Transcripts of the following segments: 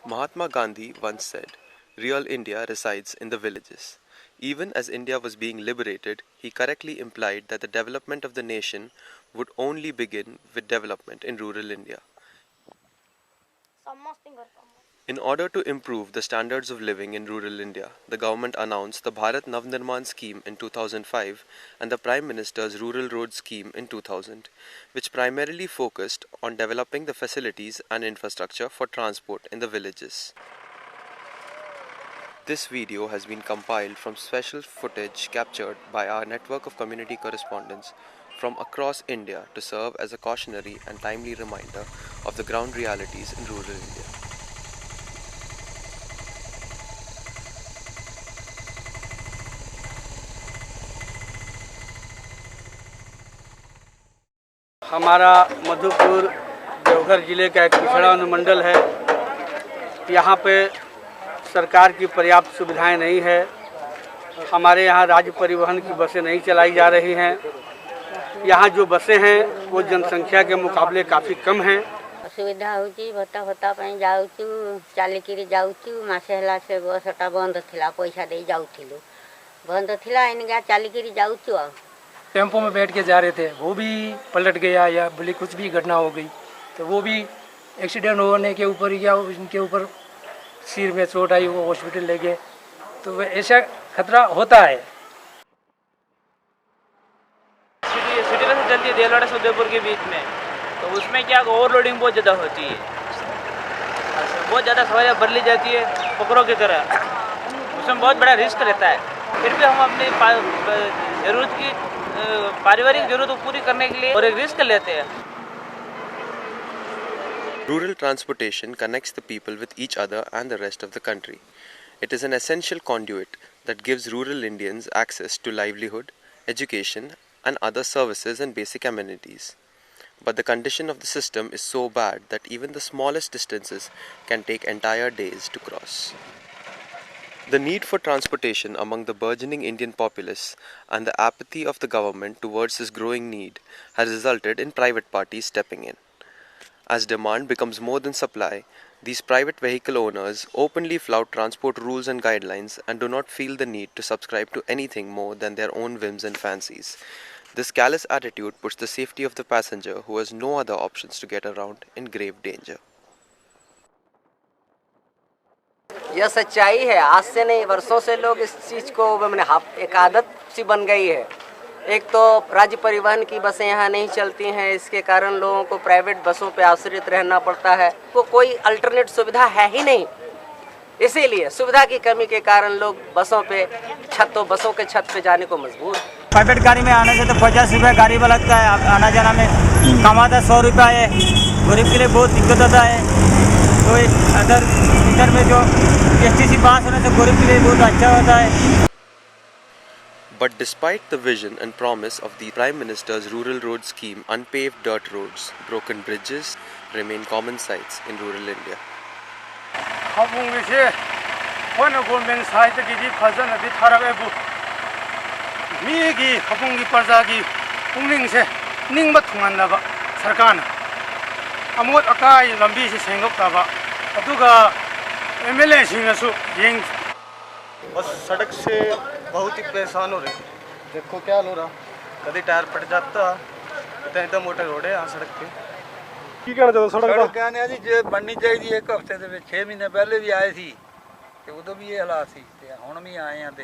Mahatma Gandhi once said, "Real India resides in the villages." Even as India was being liberated, he correctly implied that the development of the nation would only begin with development in rural India. In order to improve the standards of living in rural India, the government announced the Bharat Navnirman scheme in 2005 and the Prime Minister's Rural Road scheme in 2000, which primarily focused on developing the facilities and infrastructure for transport in the villages. This video has been compiled from special footage captured by our network of community correspondents from across India to serve as a cautionary and timely reminder of the ground realities in rural India. हमारा मधुपुर देवघर ज़िले का एक पिछड़ा अनुमंडल है। यहाँ पे सरकार की पर्याप्त सुविधाएं नहीं है। हमारे यहाँ राज्य परिवहन की बसें नहीं चलाई जा रही हैं। यहाँ जो बसें हैं वो जनसंख्या के मुकाबले काफ़ी कम हैं। असुविधा होची भत्ता भत्ता ପାଇଁ ଯାଉଛୁ ଚାଲିକିରି ଯାଉଛୁ ମାସେ ହେଲା ସେ ବସଟା ବନ୍ଦ ଥିଲା पैसा ଦେଇ ଯାଉଥିଲୁ बंद थिला इनका चालिकिरी जाऊचु। टेम्पो में बैठ के जा रहे थे, वो भी पलट गया या बोले कुछ भी घटना हो गई तो वो भी एक्सीडेंट होने के ऊपर या उनके ऊपर सिर में चोट आई, वो हॉस्पिटल ले गए। तो ऐसा खतरा होता है। सिटी बस चलती है देलवाड़ा से उदयपुर के बीच में, तो उसमें क्या ओवरलोडिंग बहुत ज़्यादा होती है, बहुत ज़्यादा सवारियाँ भर ली जाती है पकड़ों की तरह। उसमें बहुत बड़ा रिस्क रहता है। फिर भी हम अपनी जरूरत की पारिवारिक जरूरत को पूरी करने के लिए और एक रिस्क लेते हैं। Rural transportation connects the people with each other and the rest of the country. It is an essential conduit that gives rural Indians access to livelihood, education, and other services and basic amenities. But the condition of the system is so bad that even the smallest distances can take entire days to cross. The need for transportation among the burgeoning Indian populace and the apathy of the government towards this growing need has resulted in private parties stepping in. As demand becomes more than supply, these private vehicle owners openly flout transport rules and guidelines and do not feel the need to subscribe to anything more than their own whims and fancies. This callous attitude puts the safety of the passenger, who has no other options to get around, in grave danger. यह सच्चाई है। आज से नहीं, वर्षों से लोग इस चीज़ को मैंने एक आदत सी बन गई है। एक तो राज्य परिवहन की बसें यहाँ नहीं चलती हैं, इसके कारण लोगों को प्राइवेट बसों पे आश्रित रहना पड़ता है। वो कोई अल्टरनेट सुविधा है ही नहीं, इसीलिए सुविधा की कमी के कारण लोग बसों के छत पे जाने को मजबूर। प्राइवेट गाड़ी में आने से तो 50 रुपये गाड़ी में लगता है, आना जाना में कमाता 100 रुपये है। गरीब के लिए बहुत दिक्कत होता है। तो इधर में जो एसटीसी पास होने से गरीब के लिए बहुत अच्छा होता है। But despite the vision and promise of the Prime Minister's Rural Road scheme, unpaved dirt roads, broken bridges remain common sights in rural India. बस सड़क से बहुत ही परेशान हो रहे। देखो क्या हो रहा, कभी टायर फट जाता, इतना मोटा रोड है यहाँ सड़क पे। की कहना चाहते सड़क कहने जी जो बननी चाहिए। एक हफ्ते के 6 महीने पहले भी आए थी तो उदो भी ये हालात थी, हुण भी आए हैं तो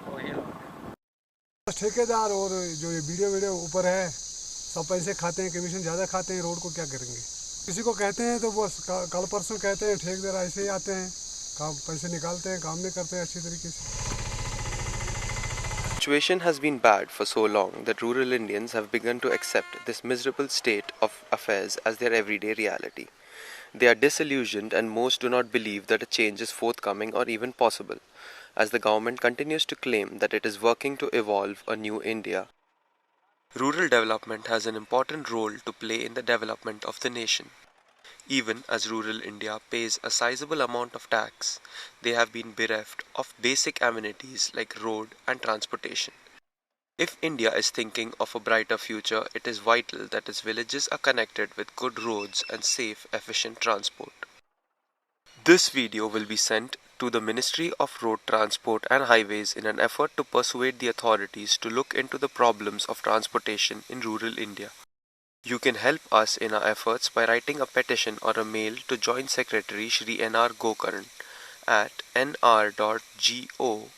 वही हालात। ठेकेदार और जो ये वीडियो ऊपर है सब पैसे खाते हैं, कमीशन ज़्यादा खाते हैं। रोड को क्या करेंगे? किसी को कहते हैं तो बस कल परसों कहते हैं, ठेकेदार ऐसे ही आते हैं, काम पैसे निकालते हैं, काम नहीं करते हैं अच्छी तरीके से। The situation has been bad for so long that rural Indians have begun to accept this miserable state of affairs as their everyday reality. They are disillusioned and most do not believe that a change is forthcoming or even possible, as the government continues to claim that it is working to evolve a new India. Rural development has an important role to play in the development of the nation. Even as rural India pays a sizable amount of tax, they have been bereft of basic amenities like road and transportation. If India is thinking of a brighter future, it is vital that its villages are connected with good roads and safe, efficient transport. This video will be sent to the Ministry of Road Transport and Highways in an effort to persuade the authorities to look into the problems of transportation in rural India. You can help us in our efforts by writing a petition or a mail to Joint Secretary Shri N.R. Gokaran at nr.gokar